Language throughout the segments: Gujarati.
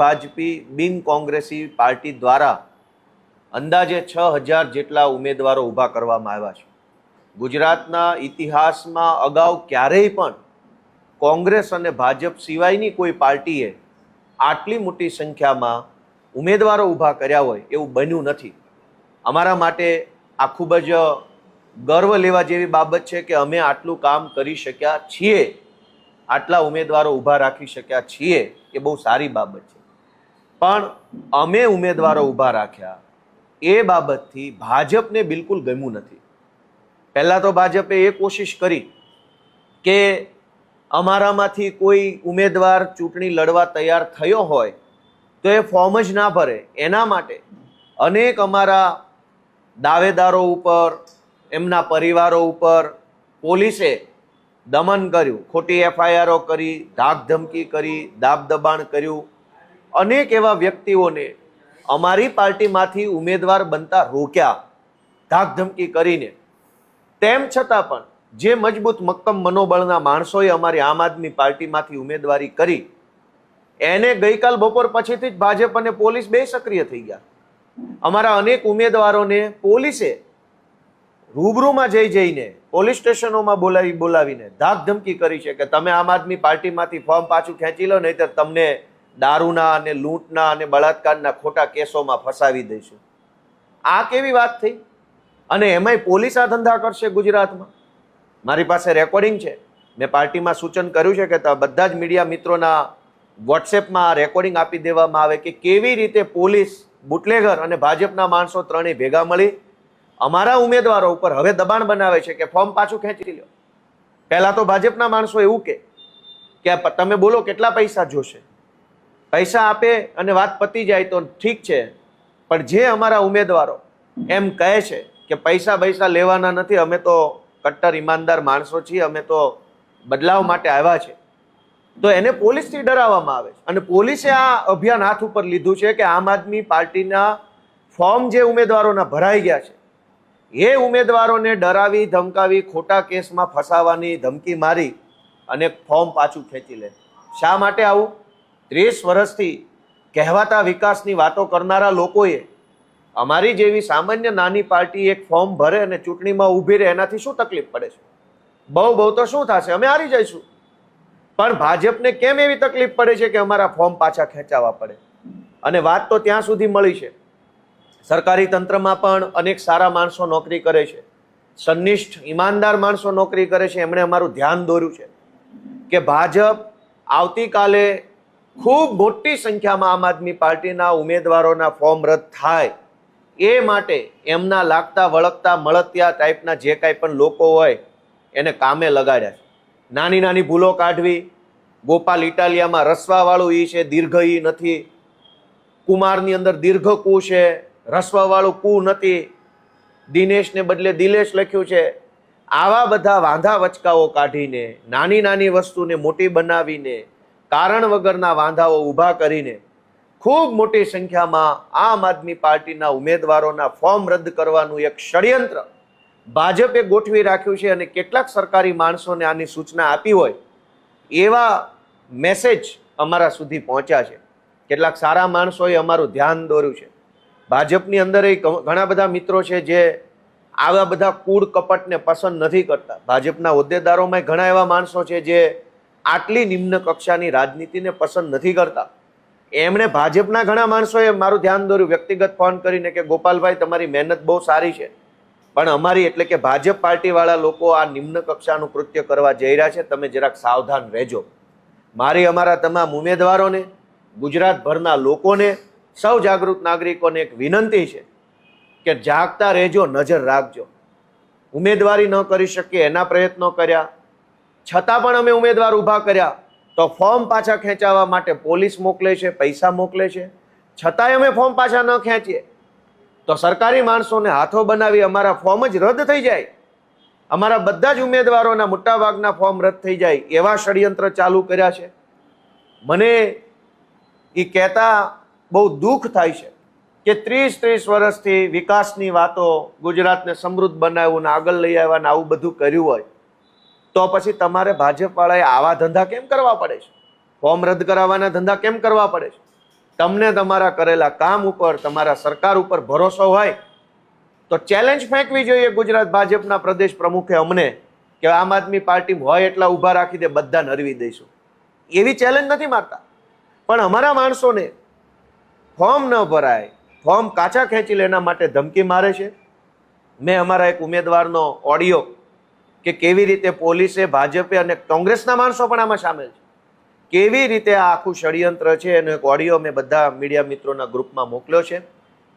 ભાજપી બિન કોંગ્રેસી પાર્ટી દ્વારા અંદાજે 6000 જેટલા ઉમેદવારો ઊભા કરવામાં આવ્યા છે. ગુજરાતના ઇતિહાસમાં અગાઉ ક્યારેય પણ કોંગ્રેસ અને ભાજપ સિવાયની કોઈ પાર્ટીએ આટલી મોટી સંખ્યામાં ઉમેદવારો ઊભા કર્યા હોય એવું બન્યું નથી. અમારા માટે આ ખૂબ જ ગર્વ લેવા જેવી બાબત છે કે અમે આટલું કામ કરી શક્યા છીએ, આટલા ઉમેદવારો ઊભા રાખી શક્યા છીએ, એ બહુ સારી બાબત છે. પણ અમે ઉમેદવારો ઊભા રાખ્યા એ બાબતથી ભાજપને બિલકુલ ગમ્યું નથી. પહેલાં તો ભાજપે એ કોશિશ કરી કે અમારામાંથી કોઈ ઉમેદવાર ચૂંટણી લડવા તૈયાર થયો હોય તો એ ફોર્મ જ ના ભરે. એના માટે અનેક અમારા દાવેદારો ઉપર, એમના પરિવારો ઉપર પોલીસે દમન કર્યું, ખોટી એફઆઈઆરો કરી, ધાક ધમકી કરી, દાબ દબાણ કર્યું. અનેક એવા વ્યક્તિઓને અમારી પાર્ટીમાંથી ઉમેદવાર બનતા રોક્યા ધાક ધમકી કરીને. તેમ છતાં પણ જે મજબૂત મક્કમ મનોબળના માણસોએ અમારી આમ આદમી પાર્ટીમાંથી ઉમેદવારી કરી એને ગઈકાલ બપોર પછીથી જ ભાજપ અને પોલીસ બે સક્રિય થઈ ગયા. અમારા અનેક ઉમેદવારોને પોલીસે રૂબરૂમાં જઈને પોલીસ સ્ટેશનોમાં બોલાવીને ધાક ધમકી કરી છે કે તમે આમ આદમી પાર્ટીમાંથી ફોર્મ પાછું ખેંચી લો, નહીંતર તમને દારૂના અને લૂંટના અને બળાત્કારના ખોટા કેસોમાં ફસાવી દઈશું. આ કેવી વાત થઈ? અને એમાંય પોલીસ આ ધંધા કરશે ગુજરાતમાં. મારી પાસે રેકોર્ડિંગ છે. મેં પાર્ટીમાં સૂચન કર્યું છે કે બધા જ મીડિયા મિત્રોના વોટ્સએપમાં રેકોર્ડિંગ આપી દેવામાં આવે કે કેવી રીતે પોલીસ, બુટલેગર અને ભાજપના માણસો ત્રણેય ભેગા મળી અમારા ઉમેદવારો ઉપર હવે દબાણ બનાવે છે કે ફોર્મ પાછું ખેંચી લો. પહેલા તો ભાજપના માણસો એવું કે તમે બોલો કેટલા પૈસા જોશે, પૈસા આપે અને વાત પતી જાય તો ઠીક છે. પણ જે અમારા ઉમેદવારો એમ કહે છે કે પૈસા લેવાના નથી, અમે તો કટ્ટર ઈમાનદાર માણસો છીએ, અમે તો બદલાવ માટે આવ્યા છે, તો એને પોલીસથી ડરાવવામાં આવે છે. અને પોલીસે આ અભિયાન હાથ ઉપર લીધું છે કે આમ આદમી પાર્ટીના ફોર્મ જે ઉમેદવારોના ભરાઈ ગયા છે એ ઉમેદવારોને ડરાવી ધમકાવી ખોટા કેસમાં ફસાવાની ધમકી મારી અને ફોર્મ પાછું ખેંચી લે. શા માટે આવું? 30 વર્ષથી કહેવાતા વિકાસની વાતો કરનારા લોકોએ અમારી જેવી સામાન્ય નાની પાર્ટી એક ફોર્મ ભરે અને ચૂંટણીમાં ઊભી રહે, એનાથી શું તકલીફ પડે છે? બહુ તો શું થશે, અમે હારી જઈશું. પણ ભાજપને કેમ એવી તકલીફ પડે છે કે અમારા ફોર્મ પાછા ખેંચાવા પડે? અને વાત તો ત્યાં સુધી મળી છે, સરકારી તંત્રમાં પણ અનેક સારા માણસો નોકરી કરે છે, સનિષ્ઠ ઈમાનદાર માણસો નોકરી કરે છે. એમણે અમારું ધ્યાન દોર્યું છે કે ભાજપ આવતીકાલે ખૂબ મોટી સંખ્યામાં આમ આદમી પાર્ટીના ઉમેદવારોના ફોર્મ રદ થાય એ માટે એમના લાગતા વળગતા મળતિયા ટાઈપના જે કાંઈ પણ લોકો હોય એને કામે લગાડ્યા છે. નાની ભૂલો કાઢવી, ગોપાલ ઇટાલિયામાં રસવાવાળું ઈ છે, દીર્ઘ ઈ નથી, કુમારની અંદર દીર્ઘ કુ છે, રસવાવાળું કુ નથી, દિનેશને બદલે દિલેશ લખ્યું છે. આવા બધા વાંધા વચકાઓ કાઢીને, નાની વસ્તુને મોટી બનાવીને, કારણ વગરના વાંધાઓ ઊભા કરીને ખૂબ મોટી સંખ્યામાં આમ આદમી પાર્ટીના ઉમેદવારોના ફોર્મ રદ કરવાનું એક ષડયંત્ર ભાજપે ગોઠવી રાખ્યું છે. અને કેટલાક સરકારી માણસોને આની સૂચના આપી હોય એવા મેસેજ અમારા સુધી પહોંચ્યા છે. કેટલાક સારા માણસોએ અમારું ધ્યાન દોર્યું છે. ભાજપની અંદર ઘણા બધા મિત્રો છે જે આવા બધા કૂડ કપટને પસંદ નથી કરતા. ભાજપના હોદ્દેદારોમાં ઘણા એવા માણસો છે જે આટલી નિમ્ન કક્ષાની રાજનીતિને પસંદ નથી કરતા. એમણે ભાજપના ઘણા માણસોએ મારું ધ્યાન દોર્યું, વ્યક્તિગત ફોન કરીને કે ગોપાલભાઈ તમારી મહેનત બહુ સારી છે, પણ અમારી એટલે કે ભાજપ પાર્ટીવાળા લોકો આ નિમ્ન કક્ષાનું કૃત્ય કરવા જઈ રહ્યા છે, તમે જરાક સાવધાન રહેજો. મારી અમારા તમામ ઉમેદવારોને, ગુજરાતભરના લોકોને, સૌ જાગૃત નાગરિકોને એક વિનંતી છે કે જાગતા રહેજો, નજર રાખજો. ઉમેદવારી ન કરી શકીએ એના પ્રયત્નો કર્યા, છતાં પણ અમે ઉમેદવાર ઊભા કર્યા તો ફોર્મ પાછા ખેંચાવવા માટે પોલીસ મોકલે છે, પૈસા મોકલે છે. છતાંય અમે ફોર્મ પાછા ન ખેંચીએ તો સરકારી માણસોને હાથો બનાવી અમારા ફોર્મ જ રદ થઈ જાય, અમારા બધા જ ઉમેદવારોના મોટાભાગના ફોર્મ રદ થઈ જાય એવા ષડયંત્ર ચાલુ કર્યા છે. મને એ કહેતા બહુ દુઃખ થાય છે કે 30 વર્ષથી વિકાસની વાતો, ગુજરાતને સમૃદ્ધ બનાવ્યું ને આગળ લઈ આવ્યા ને આવું બધું કર્યું હોય તો પછી તમારે ભાજપવાળાએ આવા ધંધા કેમ કરવા પડે છે? ફોર્મ રદ કરાવવાના ધંધા કેમ કરવા પડે છે? તમને તમારા કરેલા કામ ઉપર, તમારા સરકાર ઉપર ભરોસો હોય તો ચેલેન્જ ફેંકવી જોઈએ ગુજરાત ભાજપના પ્રદેશ પ્રમુખે અમને કે આમ આદમી પાર્ટી હોય એટલા ઊભા રાખી દે, બધા નરવી દઈશું. એવી ચેલેન્જ નથી મારતા, પણ અમારા માણસોને ફોર્મ ન ભરાય, ફોર્મ કાચા ખેંચી લે એના માટે ધમકી મારે છે. મેં અમારા એક ઉમેદવારનો ઓડિયો કે કેવી રીતે પોલીસે, ભાજપે અને કોંગ્રેસના માણસો પણ આમાં સામેલ છે, કેવી રીતે આ આખું ષડયંત્ર છે એનો એક ઓડિયો મેં બધા મીડિયા મિત્રોના ગ્રુપમાં મોકલ્યો છે.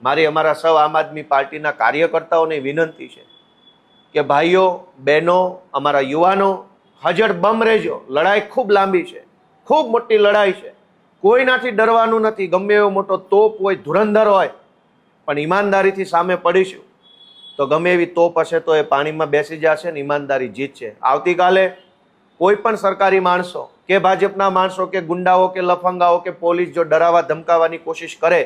મારી અમારા સૌ આમ આદમી પાર્ટીના કાર્યકર્તાઓને વિનંતી છે કે ભાઈઓ બહેનો, અમારા યુવાનો હજર બમ રહેજો. લડાઈ ખૂબ લાંબી છે, ખૂબ મોટી લડાઈ છે, કોઈનાથી ડરવાનું નથી. ગમે એવો મોટો તોપ હોય, ધુરંધર હોય, પણ ઈમાનદારીથી સામે પડીશું તો ગમે એવી તોપ હશે તો એ પાણીમાં બેસી જશે ને ઈમાનદારી જીતશે. આવતીકાલે કોઈ પણ સરકારી માણસો કે ભાજપના માણસો કે ગુંડાઓ કે લફંગાઓ કે પોલીસ જો ડરાવવા ધમકાવવાની કોશિશ કરે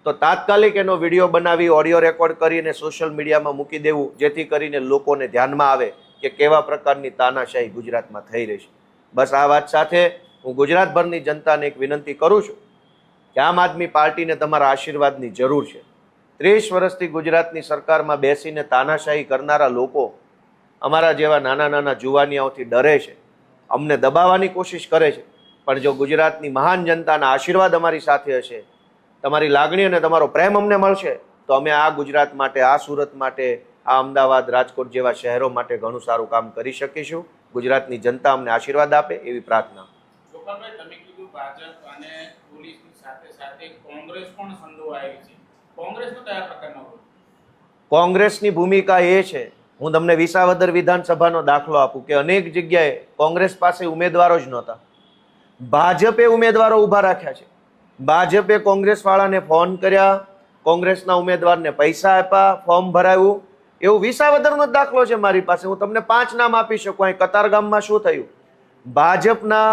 તો તાત્કાલિક એનો વિડીયો બનાવી, ઓડિયો રેકોર્ડ કરીને સોશિયલ મીડિયામાં મૂકી દેવું, જેથી કરીને લોકોને ધ્યાનમાં આવે કે કેવા પ્રકારની તાનાશાહી ગુજરાતમાં થઈ રહી છે. બસ આ વાત સાથે હું ગુજરાતભરની જનતાને એક વિનંતી કરું છું કે આમ આદમી પાર્ટીને તમારા આશીર્વાદની જરૂર છે. 30 વર્ષથી ગુજરાતની સરકારમાં બેસીને તાનાશાહી કરનારા લોકો અમારા જેવા નાના નાના જુવાનિયાઓથી ડરે છે, અમને દબાવવાની કોશિશ કરે છે. પણ જો ગુજરાતની મહાન જનતાના આશીર્વાદ અમારી સાથે હશે, તમારી લાગણી અને તમારો પ્રેમ અમને મળશે તો અમે આ ગુજરાત માટે, આ સુરત માટે, આ અમદાવાદ, રાજકોટ જેવા શહેરો માટે ઘણું સારું કામ કરી શકીશું. ગુજરાતની જનતા અમને આશીર્વાદ આપે એવી પ્રાર્થના. ગોપાલભાઈ, તમે કીધું ભાજપ અને પોલીસની સાથે સાથે કોંગ્રેસ પણ સંડોવાયેલી છે. કોંગ્રેસનો કયા પ્રકારનો રોલ? કોંગ્રેસની ભૂમિકા એ છે, હું તમને વિસાવદર વિધાનસભાનો દાખલો આપું કે અનેક જગ્યાએ કોંગ્રેસ પાસે ઉમેદવારો જ નહોતા, ભાજપે ઉમેદવારો ઊભા રાખ્યા છે. ભાજપે કોંગ્રેસવાળાને ફોન કર્યા, કોંગ્રેસના ઉમેદવારને પૈસા આપ્યા, ફોર્મ ભરાયું. એવું વિસાવદરનો જ દાખલો છે મારી પાસે. હું તમને 5 નામ આપી શકું. અહીં કતારગામમાં શું થયું? ભાજપના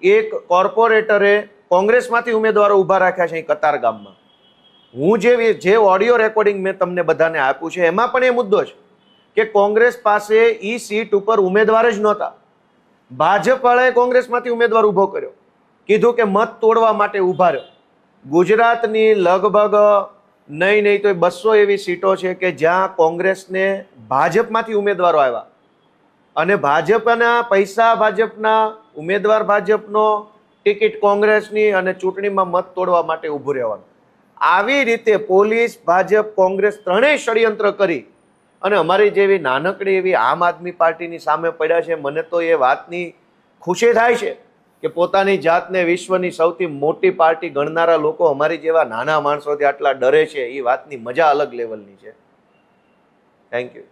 એક કોર્પોરેટરે કોંગ્રેસમાંથી ઉમેદવારો ઊભા રાખ્યા છે અહીં કતારગામમાં. હું જે ઓડિયો રેકોર્ડિંગ મેં તમને બધાને આપ્યું છે એમાં પણ એ મુદ્દો છે કે કોંગ્રેસ પાસે ઈ સીટ ઉપર ઉમેદવાર જ નહોતા. ભાજપ વાળાએ કોંગ્રેસમાંથી ઉમેદવાર ઊભો કર્યો, કીધું કે મત તોડવા માટે ઊભા રહ્યો. ગુજરાતની લગભગ નહીં તો 200 એવી સીટો છે કે જ્યાં કોંગ્રેસને ભાજપમાંથી ઉમેદવારો આવ્યા અને ભાજપના પૈસા ભાજપના, ઉમેદવાર ભાજપનો, ટિકિટ કોંગ્રેસની અને ચૂંટણીમાં મત તોડવા માટે ઊભું રહેવાનું. આવી રીતે પોલીસ, ભાજપ, કોંગ્રેસ ત્રણેય ષડયંત્ર કરી અને અમારી જેવી નાનકડી એવી આમ આદમી પાર્ટીની સામે પડ્યા છે. મને તો એ વાતની ખુશી થાય છે કે પોતાની જાતને વિશ્વની સૌથી મોટી પાર્ટી ગણનારા લોકો અમારી જેવા નાના માણસોથી આટલા ડરે છે. એ વાતની મજા અલગ લેવલની છે. Thank you.